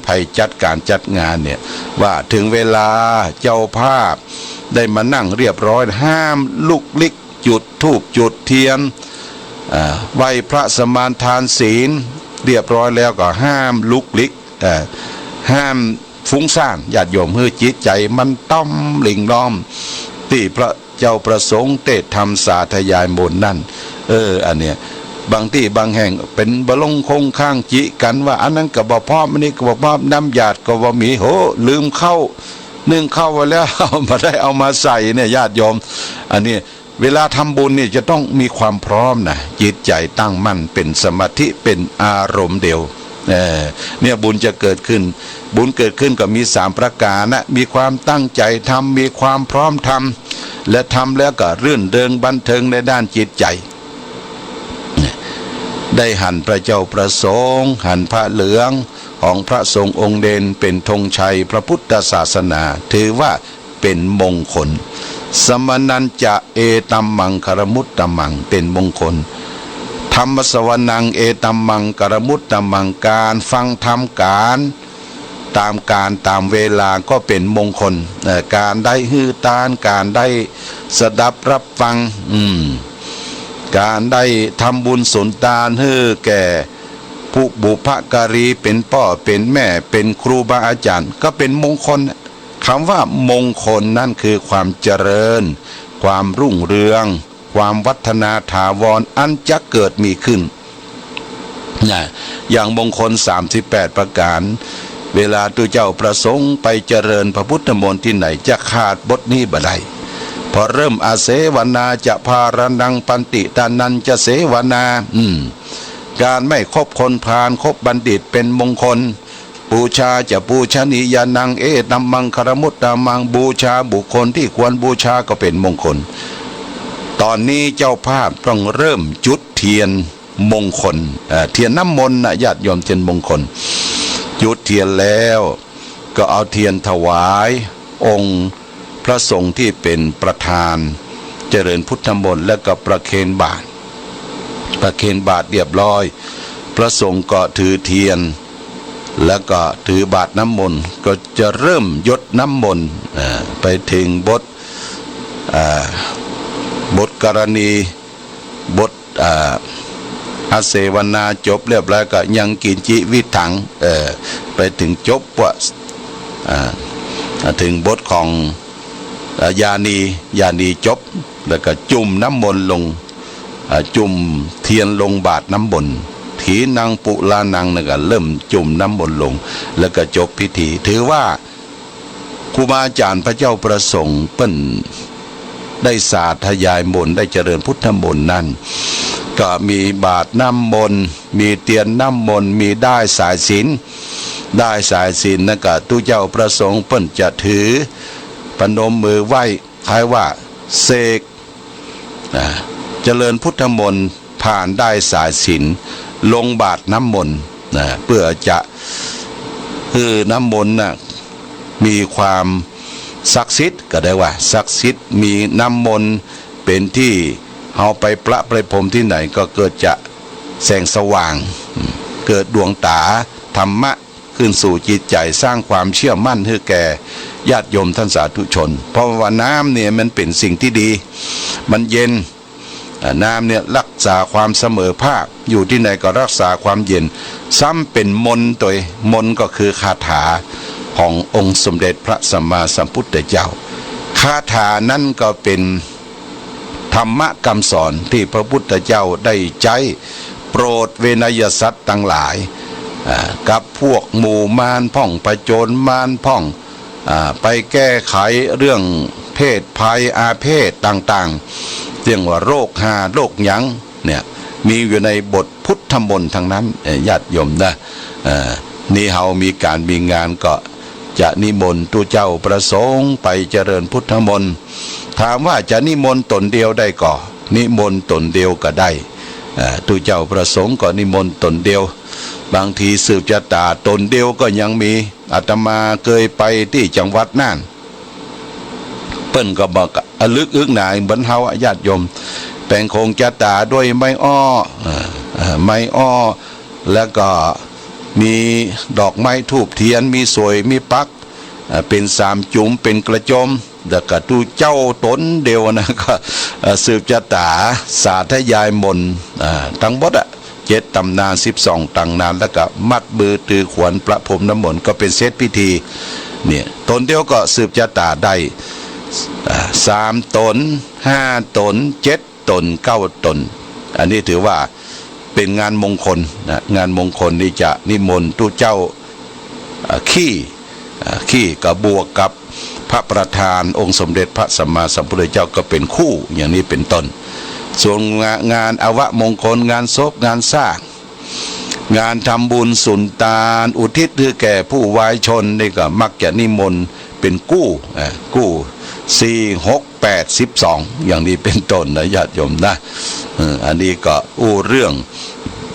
ภัยจัดการจัดงานเนี่ยว่าถึงเวลาเจ้าภาพได้มานั่งเรียบร้อยห้ามลุกลิกจุดธูปจุดเทียนไหว้พระสมานทานศีลเรียบร้อยแล้วก็ห้ามลุกลิกห้ามฟุ้งซ่านญาติโยมเพื่อจิตใจมันต้อมหลิ่งล้อมที่พระเจ้าประสงค์เทศธรรมสาธยายมนต์นั่นอันเนี้ยบางที่บางแห่งเป็นบลงคงข้างจิกันว่าอันนั้นก็บ่พร้อมอันนี้ก็บ่พร้อมน้ำหยาดก็บ่มีโหลืมเข้านึ่งเข้าไว้แล้วมาได้เอามาใส่เนี่ยญาติโยมอันนี้เวลาทำบุญเนี่ยจะต้องมีความพร้อมนะจิตใจตั้งมั่นเป็นสมาธิเป็นอารมณ์เดียวเนี่ยบุญจะเกิดขึ้นบุญเกิดขึ้นก็มี3ประการนะมีความตั้งใจทำมีความพร้อมทำและทำแล้วก็รื่นเริงบันเทิงในด้านจิตใจได้หั่นพระเจ้าประสงค์หั่นพระเหลืองของพระทรงองค์เด่นเป็นธงชัยพระพุทธศาสนาถือว่าเป็นมงคลสมนัญจะเอตัมมังคารมุตตมังเป็นมงคลธรรมสวนังเอตัมมังกรมุตตมังการฟังธรรมการตามการตามเวลาก็เป็นมงคลการได้ฮือตานการได้สดับรับฟังการได้ทำบุญสุนทานให้แก่ผู้บุพการีเป็นพ่อเป็นแม่เป็นครูบาอาจารย์ก็เป็นมงคลคำว่ามงคลนั่นคือความเจริญความรุ่งเรืองความวัฒนาถาวรอันจะเกิดมีขึ้นอย่างมงคล38ประการเวลาตัวเจ้าประสงค์ไปเจริญพระพุทธมนต์ที่ไหนจะขาดบทนี้บ่ได้พอเริ่มอาเสวนาจะพารนังปันติตานันจะเสวนาการไม่คบคนพาลคบบัณฑิตเป็นมงคลบูชาจะบูชนียานังเอตัมมังคารมุตตมังบูชาบุคคลที่ควรบูชาก็เป็นมงคลตอนนี้เจ้าภาพต้องเริ่มจุดเทียนมงคลเทียนน้ำมนต์นะญาติโยมเทียนมงคลจุดเทียนแล้วก็เอาเทียนถวายองค์พระสงฆ์ที่เป็นประธานเจริญพุทธมนต์แล้วก็ประเคนบาตรเรียบร้อยพระสงฆ์ก็ถือเทียนแล้วก็ถือบาตรน้ำมนต์ก็จะเริ่มยดน้ำมนต์ไปถึงบทกรณีบทอาเสวนาจบเรียบร้อยก็ยังกินจิวิถังไปถึงจบว่าถึงบทของยานีจบแล้วก็จุ่มน้ำมนต์ลงจุ่มเทียนลงบาตรน้ำมนต์ถีนางปุลานังนั่นก็เริ่มจุ่มน้ำมนต์ลงแล้วก็จบพิธีถือว่าครูบาอาจารย์พระเจ้าประสงค์เปิ้นได้สาธยายมนต์ได้เจริญพุทธมนต์นั่นก็มีบาตรน้ำมนต์มีเตียนน้ำมนต์มีได้สายศีลนั่นก็ตุเจ้าประสงค์เปิ้นจะถือปนมมือไหว้คล้ายว่าเสกเจริญพุทธมนต์ผ่านได้สายศีลลงบาตรน้ำมนต์เพื่อจะน้ำมนต์มีความศักดิ์สิทธิ์ก็ได้ว่าศักดิ์สิทธิ์มีน้ำมนต์เป็นที่เอาไปประพรมที่ไหนก็เกิดจะแสงสว่างเกิดดวงตาธรรมะขึ้นสู่จิตใจสร้างความเชื่อมั่นให้แก่ญาติโยมท่านสาธุชนเพราะว่าน้ำเนี่ยมันเป็นสิ่งที่ดีมันเย็นน้ำเนี่ยรักษาความเสมอภาคอยู่ที่ไหนก็รักษาความเย็นซ้ำเป็นมนต์ตัวมนต์ก็คือคาถาขององค์สมเด็จพระสัมมาสัมพุทธเจ้าคาถานั้นก็เป็นธรรมะคำสอนที่พระพุทธเจ้าได้ใจโปรดเวนยสัตว์ทั้งหลายกับพวกหมู่มารพ่องประโจรมารพ่องไปแก้ไขเรื่องเพศภัยอาเพศต่างๆเรียกว่าโรคโรคหยังเนี่ยมีอยู่ในบทพุทธมนต์ทั้งนั้นญาติโยมนะนี่เฮามีการมีงานก็จะนิมนต์ตัวเจ้าประสงค์ไปเจริญพุทธมนต์ถามว่าจะนิมนต์ตนเดียวได้ก็นิมนต์ตนเดียวก็ได้ตัวเจ้าประสงค์ก็นิมนต์ตนเดียวบางทีสืบชะตาตนเดียวก็ยังมีอาตมาเคยไปที่จังหวัดน่านเปิ้นก็บอกลึกอึกหนาเหมือนเฮาญาติโยมแปลงโคงชะตาด้วยไม้อ้อแล้วก็ มีดอกไม้ทูบเทียนมีสวยมีปักเป็นสามจุ่มเป็นกระจมแล้วก็ตูเจ้าตนเดียวนะก็สืบชะตาสาธยายมนทั้งหมด7 ตำนาน12 ตำนานแล้วก็มัดมือตือขวัญประพรมน้ำมนต์ก็เป็นเซตพิธีเนี่ยตนเดียวก็สืบชะตาได้3 ตน 5 ตน 7 ตน 9 ตนอันนี้ถือว่าเป็นงานมงคลนะงานมงคลนี่จะนิมนต์ตู้เจ้าขี้กับบวกกับพระประธานองค์สมเด็จพระสัมมาสัมพุทธเจ้าก็เป็นคู่อย่างนี้เป็นต้นส่วนงานอวมงคลงานศพงานสร้างงานทำบุญสุนทานอุทิศคือแก่ผู้วายชนนี่ก็มักจะนิมนต์เป็นกู้4 6 8 12อย่างนี้เป็นต้นนะญาติโยมนะอันนี้ก็เรื่อง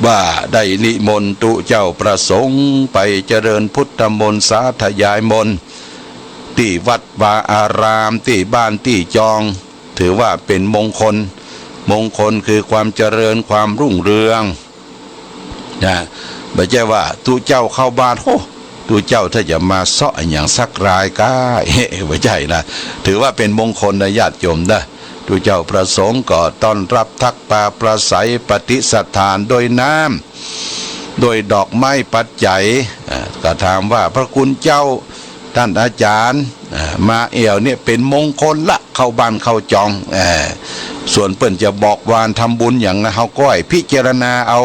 ว่าได้นิมนต์ตุเจ้าประสงค์ไปเจริญพุทธมนต์สาธยายมนต์ที่วัดวาอารามที่บ้านที่จองถือว่าเป็นมงคลคือความเจริญความรุ่งเรืองนะไม่ใช่ว่าตุเจ้าเข้าบ้านตุเจ้าถ้าจะมาเสาะอย่างสักรายก็ไม่ใช่นะถือว่าเป็นมงคลนะญาติโยมนะตุเจ้าประสงค์ก็ต้อนรับทักปาประสัยปฏิสถานโดยน้ำโดยดอกไม้ปัจจัยก็ถามว่าพระคุณเจ้าท่านอาจารย์มาเอวเนี่ยเป็นมงคลละเข้าบ้านเข้าจองส่วนเปิ้นจะบอกวานทำบุญอย่างนะเขาก็ให้พิจารณาเอา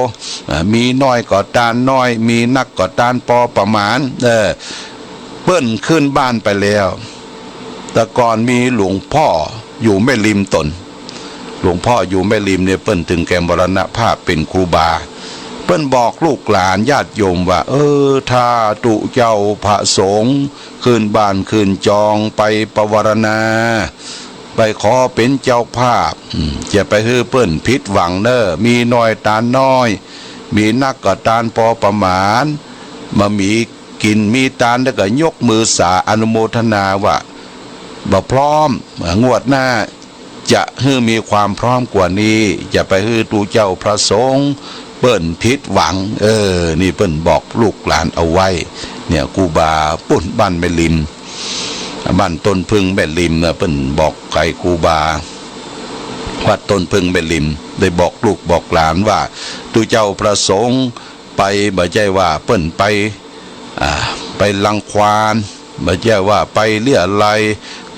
มีน้อยก็ตานน้อยมีนักก็ตานพอประมาณเปิ้นขึ้นบ้านไปแล้วแต่ก่อนมีหลวงพ่ออยู่แม่ริมตนหลวงพ่ออยู่แม่ริมเนี่ยเปิ้นถึงแก่มรณภาพเป็นครูบาเปิ้นบอกลูกหลานญาติโยมว่าถ้าตุเจ้าพระสงฆ์ขึ้นบ้านขึ้นจองไปปวารณาไปขอเป็นเจ้าภาพจะไปฮือเปิ้นผิดหวังเนอมีน้อยตาน้อยมีนักก็ตานพอประมาณมามีกินมีตานแล้วก็ยกมือสาอนุโมทนาว่าบ่พร้อมงวดหน้าจะฮือมีความพร้อมกว่านี้จะไปฮือตูเจ้าพระสงฆ์เปิ้นผิดหวังนี่เปิ้นบอกลูกหลานเอาไว้เนี่ยครูบาปุ่นบ้านแม่ริมบ้านต้นพึ่งแม่ริมนะเปิ้นบอกใครครูบาวัดต้นพึ่งแม่ริมได้บอกลูกบอกหลานว่าตูเจ้าพระสงฆ์ไปบ่ใช่ว่าเปิ้นไปลังควานบ่ใช่ว่าไปเลี่ยไร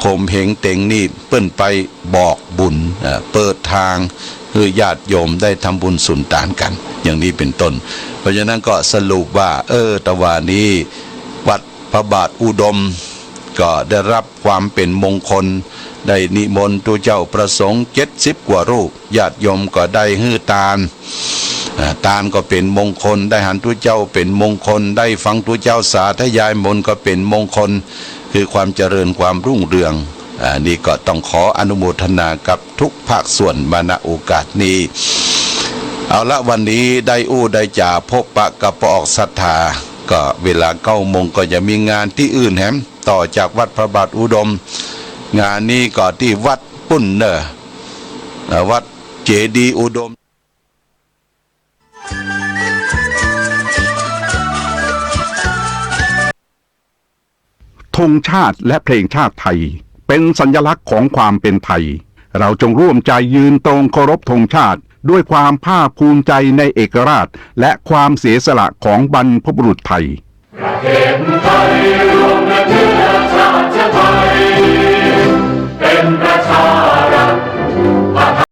ข่มเหงเต็งนี่เปิ้นไปบอกบุญเปิดทางคือญาติโยมได้ทำบุญสุนทานกันอย่างนี้เป็นต้นเพราะฉะนั้นก็สรุปว่าตะวันนี้วัดพระบาทอุดมก็ได้รับความเป็นมงคลได้นิมนต์ตัวเจ้าประสงค์70 กว่ารูปญาติโยมก็ได้ฮื้อตาลก็เป็นมงคลได้หันตัวเจ้าเป็นมงคลได้ฟังตัวเจ้าสาธยายมนต์ก็เป็นมงคลคือความเจริญความรุ่งเรืองนี่ก็ต้องขออนุโมทนากับทุกภาคส่วนมาณโอกาสนี้เอาละวันนี้ได้จ่าพบปะกับปออกศรัทธาก็เวลา9 โมงก็จะมีงานที่อื่นแหมต่อจากวัดพระบาทอุดมงานนี้ก็ที่วัดปุ้นเนอวัดเจดีย์อุดมธงชาติและเพลงชาติไทยเป็นสัญลักษณ์ของความเป็นไทยเราจงร่วมใจยืนตรงเคารพธงชาติด้วยความภาคภูมิใจในเอกราชและความเสียสละของบรรพบุรุษไทย ประเทศไท